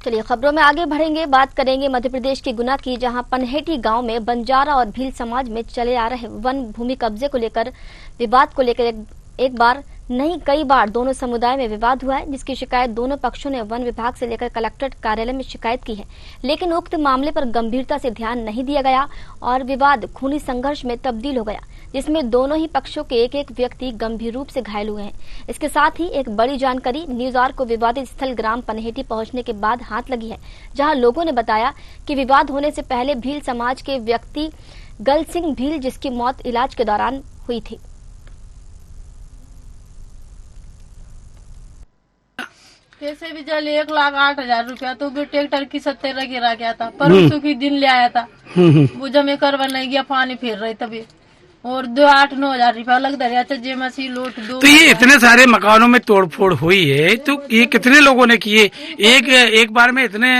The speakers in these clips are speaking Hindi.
चलिए खबरों में आगे बढ़ेंगे, बात करेंगे मध्य प्रदेश के गुना की, जहां पनहेटी गांव में बंजारा और भील समाज में चले आ रहे वन भूमि कब्जे को लेकर विवाद को लेकर एक बार नहीं कई बार दोनों समुदाय में विवाद हुआ है, जिसकी शिकायत दोनों पक्षों ने वन विभाग से लेकर कलेक्ट्रेट कार्यालय में शिकायत की है। लेकिन उक्त मामले पर गंभीरता से ध्यान नहीं दिया गया और विवाद खूनी संघर्ष में तब्दील हो गया, जिसमें दोनों ही पक्षों के एक एक व्यक्ति गंभीर रूप से घायल हुए हैं। इसके साथ ही एक बड़ी जानकारी न्यूज आवर को विवादित स्थल ग्राम पनहेटी पहुंचने के बाद हाथ लगी है, जहां लोगों ने बताया कि विवाद होने से पहले भील समाज के व्यक्ति गल सिंह भील, जिसकी मौत इलाज के दौरान हुई थी। कैसे भी जल 1,08,000 रुपया तो भी ट्रैक्टर की 70 गिरा गया था, पर उसको की दिन ले आया था, वो जमे करवा नहीं गया, पानी फेर रही तभी, और 2-8-9 रुपया लग दरिया जे मसी लोट दो। तो ये इतने सारे मकानों में तोड़फोड़ हुई है, तो ये कितने लोगों ने किए? एक बार में इतने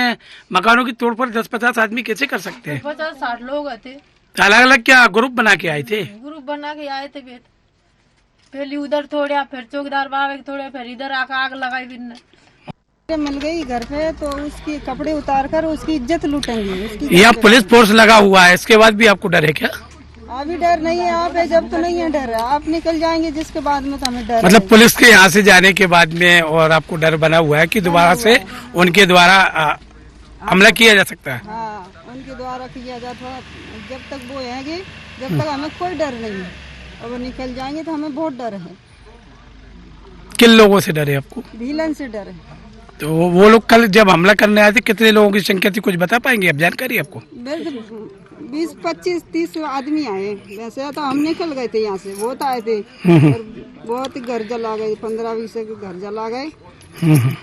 मकानों की तोड़फोड़ 10-50 आदमी कैसे कर सकते हैं? 50-60 लोग थे। अलग अलग क्या ग्रुप बना के आए थे? ग्रुप बना के आए थे बेट, पहले उधर थोड़ा, फिर चौकीदार बाबा थोड़े, फिर इधर आकर आग लगाई। बिन मिल गई घर पे तो उसकी कपड़े उतार कर उसकी इज्जत लूटेंगे। यहाँ पुलिस फोर्स लगा हुआ है, इसके बाद भी आपको डर है क्या? अभी डर नहीं है, आप है जब तो नहीं है डर, आप निकल जाएंगे जिसके बाद में तो हमें डर। मतलब पुलिस के यहाँ से जाने के बाद में और आपको डर बना हुआ है कि दोबारा से उनके द्वारा हमला किया जा सकता है? हाँ, उनके द्वारा किया जाता है। जब तक वो आएंगे, जब तक हमें कोई डर नहीं है, और वो निकल जाएंगे तो हमें बहुत डर है। किन लोगों से डर है आपको? भीलन से डर है। तो वो लोग कल जब हमला करने आए थे कितने लोगों की संख्या थी, कुछ बता पाएंगे आप? जानकारी आपको? 20, 25, 30 आदमी आए। वैसे तो हम निकल गए थे यहाँ से, बहुत आए थे और बहुत घर जला गए, 15-20 घर जला गए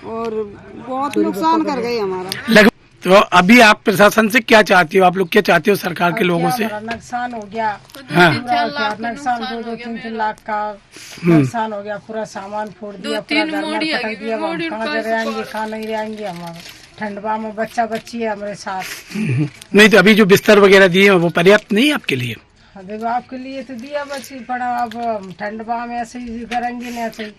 और बहुत नुकसान कर गए हमारा। तो अभी आप प्रशासन से क्या चाहती हो? आप लोग क्या चाहते हो सरकार के लोगों से? नुकसान हो गया, हाँ। नुकसान 2-3 लाख का नुकसान हो गया, पूरा सामान फोड़ दिया, पूरा घर में पटक दिया। कहाँ रहेंगे, कहाँ नहीं रहेंगे? हमारे ठंडवा में बच्चा बच्ची है हमारे साथ। नहीं तो अभी जो बिस्तर वगैरह दिए वो पर्याप्त नहीं है आपके लिए? देखो आपके लिए तो दिया बच्ची पड़ा, अब ठंडवा में ऐसे ही करेंगे ना ऐसे ही।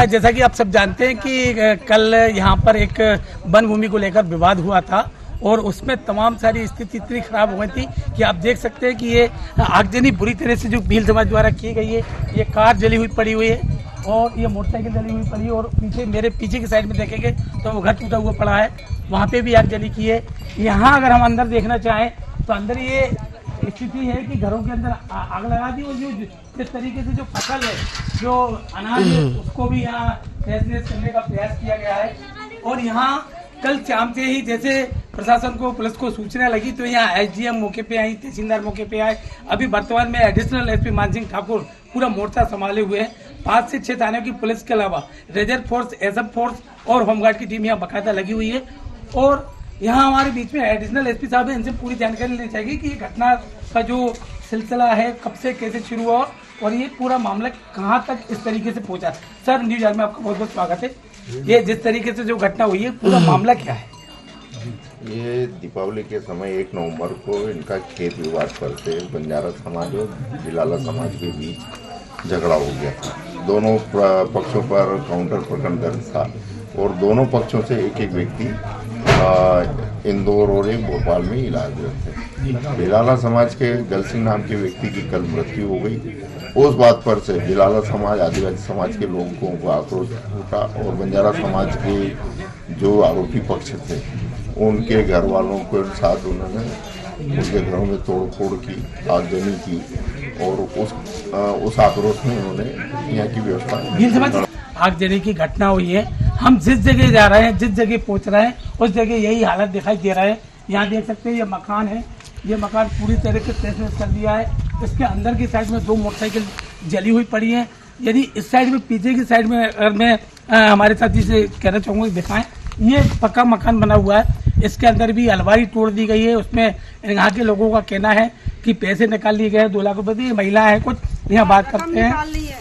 जैसा कि आप सब जानते हैं कि कल यहाँ पर एक वन भूमि को लेकर विवाद हुआ था और उसमें तमाम सारी स्थिति इतनी खराब हो गई थी कि आप देख सकते हैं कि ये आगजनी बुरी तरह से जो भील समाज द्वारा की गई है। ये कार जली हुई पड़ी हुई है और ये मोटरसाइकिल जली हुई पड़ी है और मेरे पीछे की साइड में देखेंगे तो वो घर टूटा हुआ पड़ा है, वहाँ पे भी आग जली की है। यहाँ अगर हम अंदर देखना चाहें तो अंदर ये स्थिति है कि घरों के अंदर आग लगा दी और जो जिस तरीके से जो फसल है, जो अनाज है, उसको भी यहाँ तहस-नहस करने का प्रयास किया गया है। और यहाँ कल शाम से ही जैसे प्रशासन को, पुलिस को सूचना लगी तो यहाँ एसडीएम मौके पे आई, तहसीलदार मौके पे आए। अभी वर्तमान में एडिशनल एसपी मानसिंह ठाकुर पूरा मोर्चा संभाले हुए हैं। 5 से 6 थानों की पुलिस के अलावा रिजर्व फोर्स, एसएफ फोर्स और होमगार्ड की टीम यहाँ बाकायदा लगी हुई है। और यहाँ हमारे बीच में एडिशनल एसपी साहब है, इनसे पूरी जानकारी लेनी चाहिए कि ये घटना का जो सिलसिला है कब से कैसे शुरू हुआ और ये पूरा मामला कहाँ तक इस तरीके से पहुंचा। सर, न्यूज आवर में आपका बहुत बहुत स्वागत है। ये जिस तरीके से जो घटना हुई है पूरा मामला क्या है? ये दीपावली के समय 1 नवंबर को इनका खेत विवाद पर से बंजारा समाज और बिलाला समाज के बीच झगड़ा हो गया था। दोनों पक्षों पर काउंटर प्रकरण दर्ज था और दोनों पक्षों से एक एक व्यक्ति इंदौर और एक भोपाल में इलाजरत थे। बिलाला समाज के गल सिंह नाम के व्यक्ति की कल मृत्यु हो गई। उस बात पर से बिलाला समाज, आदिवासी समाज के लोगों को आक्रोश उठा और बंजारा समाज के जो आरोपी पक्ष थे उनके घर वालों के साथ उन्होंने उनके घरों में तोड़फोड़ की, आगजनी की और उस आक्रोश में उन्होंने यहाँ की व्यवस्था। आगजनी की घटना हुई है। हम जिस जगह जा रहे हैं, जिस जगह पहुंच रहे हैं, उस जगह यही हालत दिखाई दे रहा है। यहाँ देख सकते हैं ये मकान है, ये मकान पूरी तरह से तहस-नहस कर दिया है। इसके अंदर की साइड में 2 मोटरसाइकिल जली हुई पड़ी है। यदि इस साइड में, पीछे की साइड में अगर मैं हमारे साथी से कहना चाहूँगा दिखाएं, ये पक्का मकान बना हुआ है। इसके अंदर भी अलमारी तोड़ दी गई है। उसमें यहाँ के लोगों का कहना है कि पैसे निकाल लिए गए 2 लाख रुपए। महिला है कुछ, यहाँ बात करते हैं।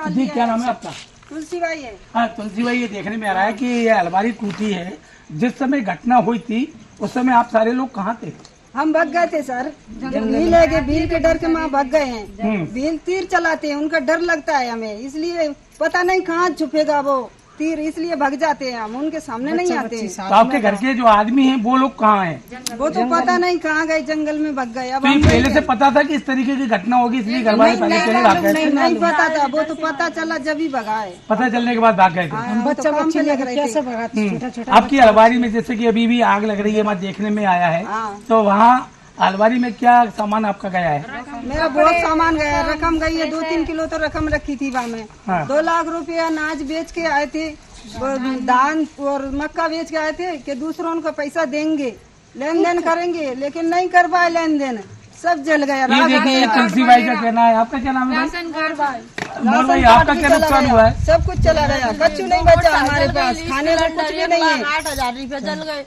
जी, क्या नाम है आपका? तुलसीबाई है। हाँ, तुलसीबाई, ये देखने में आ रहा है कि ये अलमारी टूटी है। जिस समय घटना हुई थी उस समय आप सारे लोग कहाँ थे? हम भाग गए थे सर, भील है, भील के डर के माँ भाग गए हैं। भील तीर चलाते हैं, उनका डर लगता है हमें, इसलिए पता नहीं कहाँ छुपेगा वो तीर, इसलिए भाग जाते हैं हम, उनके सामने नहीं आते हैं। तो आपके घर के जो आदमी हैं वो लोग कहाँ हैं? वो तो पता नहीं कहाँ गए, जंगल में भाग गए। अब तो ये हम पहले से पता था कि इस तरीके की घटना होगी इसलिए घर वाले पहले से भाग गए थे? नहीं पता था, वो तो पता चला जब ही भगाए। पता चलने के बाद भाग गए थे। हाँ, बच्चा बच्ची लेकर कैसे भगाते? आपकी अलमारी में जैसे कि अभी भी आग लग रही है, मैं देखने में आया है, हाँ। तो वहाँ अलमारी में क्या सामान आपका गया है? मेरा बहुत सामान गया, रकम गई है, 2-3 किलो तो रकम रखी थी वहाँ में। हाँ। 2 लाख रुपया अनाज बेच के आए थे, वो धान और मक्का बेच के आए थे कि दूसरों को पैसा देंगे, लेन देन करेंगे, लेकिन नहीं कर पाए लेन देन, सब जल गया। ये देखिए तुलसी भाई का कहना है। आपका क्या नाम है भाई? मोहन भाई, आपका क्या नुकसान हुआ है? सब कुछ चला गया, कच्चू नहीं बचा हमारे पास, खाने को कुछ भी नहीं है। 8,000 रुपया जल गए,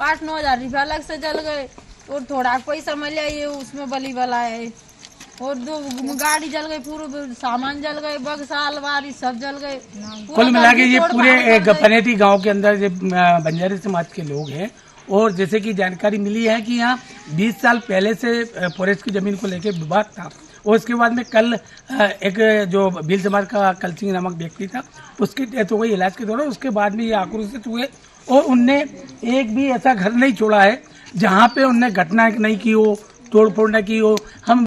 8-9 हजार रुपया अलग से जल गए, और थोड़ा पैसा मिला ये उसमें बली बला है, और 2 गाड़ी जल गई, पूरा सामान जल गए, बक्सा अलमारी सब जल गए। कुल मिला के ये पूरे पनेटी गांव के अंदर जो बंजारी समाज के लोग हैं, और जैसे कि जानकारी मिली है कि यहाँ 20 साल पहले से फॉरेस्ट की जमीन को लेकर विवाद था, और उसके बाद में कल एक जो भील समाज का कल सिंह नामक व्यक्ति था, उसकी डेथ हो गई इलाज के दौरान। उसके बाद में ये आक्रोशित हुए और उनने एक भी ऐसा घर नहीं छोड़ा है जहाँ पे उनने घटना नहीं की हो, तोड़ फोड़ न की हो। हम